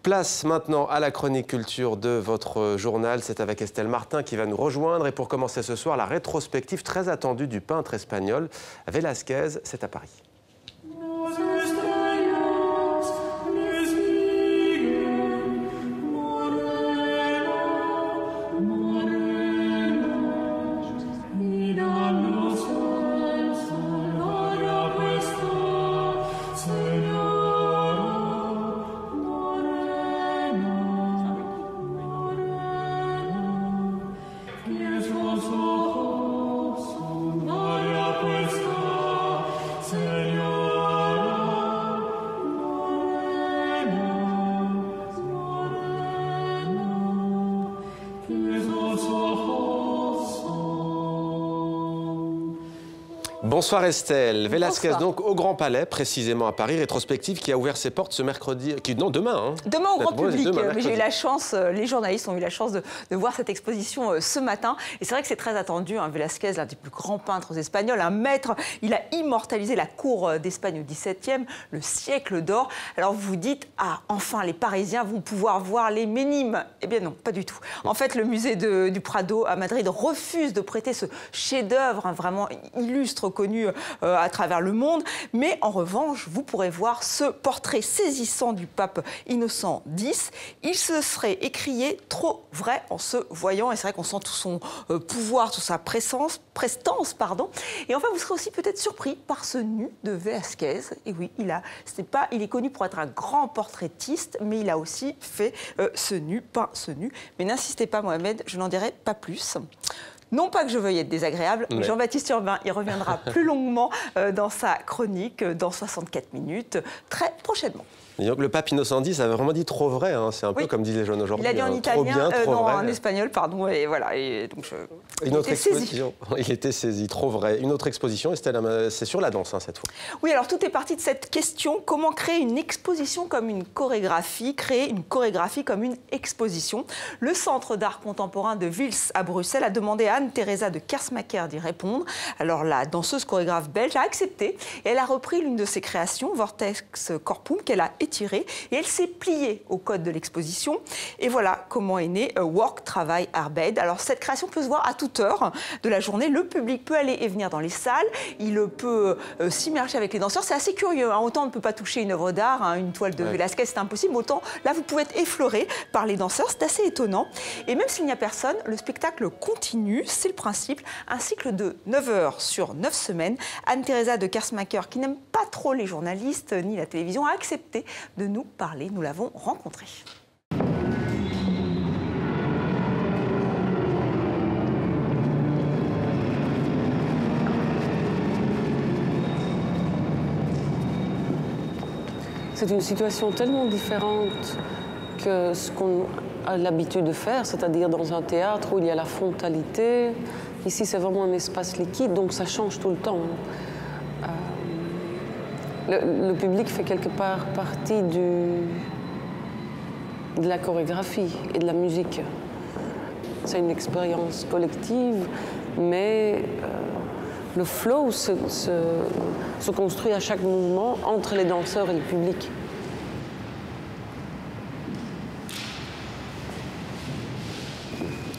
Place maintenant à la chronique culture de votre journal. C'est avec Estelle Martin qui va nous rejoindre. Et pour commencer ce soir, la rétrospective très attendue du peintre espagnol Velázquez, c'est à Paris. Bonsoir Estelle. Velázquez donc au Grand Palais, précisément à Paris, rétrospective qui a ouvert ses portes ce mercredi, demain. Demain au grand public. J'ai eu la chance, les journalistes ont eu la chance de voir cette exposition ce matin. Et c'est vrai que c'est très attendu. Velázquez, l'un des plus grands peintres espagnols, un maître. Il a immortalisé la cour d'Espagne au XVIIe, le siècle d'or. Alors vous vous dites, ah, enfin les Parisiens vont pouvoir voir les Ménimes. Eh bien non, pas du tout. En fait, le musée du Prado à Madrid refuse de prêter ce chef-d'œuvre vraiment illustre, connu à travers le monde. Mais en revanche, vous pourrez voir ce portrait saisissant du pape Innocent X. Il se serait écrié trop vrai en se voyant. Et c'est vrai qu'on sent tout son pouvoir, toute sa prestance. Et enfin, vous serez aussi peut-être surpris par ce nu de Velázquez. Et oui, il est connu pour être un grand portraitiste, mais il a aussi fait peint ce nu. Mais n'insistez pas, Mohamed, je n'en dirai pas plus. Non pas que je veuille être désagréable, mais Jean-Baptiste Urbain y reviendra plus longuement dans sa chronique, dans 64 minutes, très prochainement. Et donc, le pape Innocent X avait vraiment dit trop vrai, hein. C'est un peu comme disent les jeunes aujourd'hui. Il a dit en italien, en espagnol, pardon, et voilà. Et donc il était saisi, trop vrai. Une autre exposition, Estelle, c'est sur la danse cette fois. Oui, alors tout est parti de cette question, comment créer une exposition comme une chorégraphie, créer une chorégraphie comme une exposition. Le Centre d'art contemporain de Vils à Bruxelles a demandé à Anne-Theresa de Kersmaker d'y répondre. Alors la danseuse chorégraphe belge a accepté et elle a repris l'une de ses créations, Vortex Corpum, qu'elle a étirée et elle s'est pliée au code de l'exposition. Et voilà comment est né Work, Travail, Arbeid. Alors cette création peut se voir à toute heure de la journée. Le public peut aller et venir dans les salles, il peut s'immerger avec les danseurs. C'est assez curieux, hein. Autant on ne peut pas toucher une œuvre d'art, hein, une toile de Velázquez, c'est impossible. Autant là, vous pouvez être effleuré par les danseurs. C'est assez étonnant. Et même s'il n'y a personne, le spectacle continue. C'est le principe. Un cycle de 9 heures sur 9 semaines. Anne-Theresa de Kersmaker, qui n'aime pas trop les journalistes ni la télévision, a accepté de nous parler. Nous l'avons rencontrée. C'est une situation tellement différente que ce qu'on a l'habitude de faire, c'est-à-dire dans un théâtre où il y a la frontalité. Ici, c'est vraiment un espace liquide, donc ça change tout le temps. Le public fait quelque part partie de la chorégraphie et de la musique. C'est une expérience collective, mais le flow se construit à chaque mouvement entre les danseurs et le public.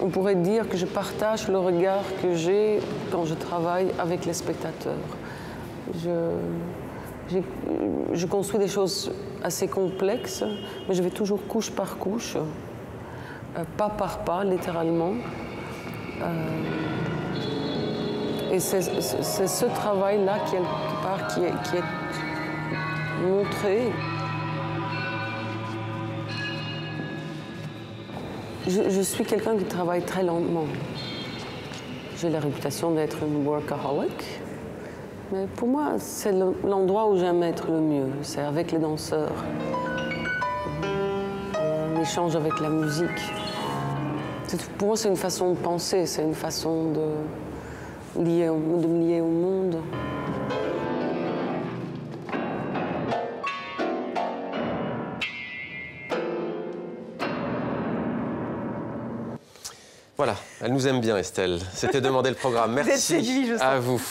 On pourrait dire que je partage le regard que j'ai quand je travaille avec les spectateurs. Je construis des choses assez complexes, mais je vais toujours couche par couche, pas par pas, littéralement. Et c'est ce travail-là, quelque part, qui est montré. Je suis quelqu'un qui travaille très lentement. J'ai la réputation d'être une workaholic. Mais pour moi, c'est l'endroit où j'aime être le mieux. C'est avec les danseurs. On échange avec la musique. Pour moi, c'est une façon de penser, c'est une façon de me lier au monde. Voilà, elle nous aime bien, Estelle. C'était demander le programme. Merci à vous.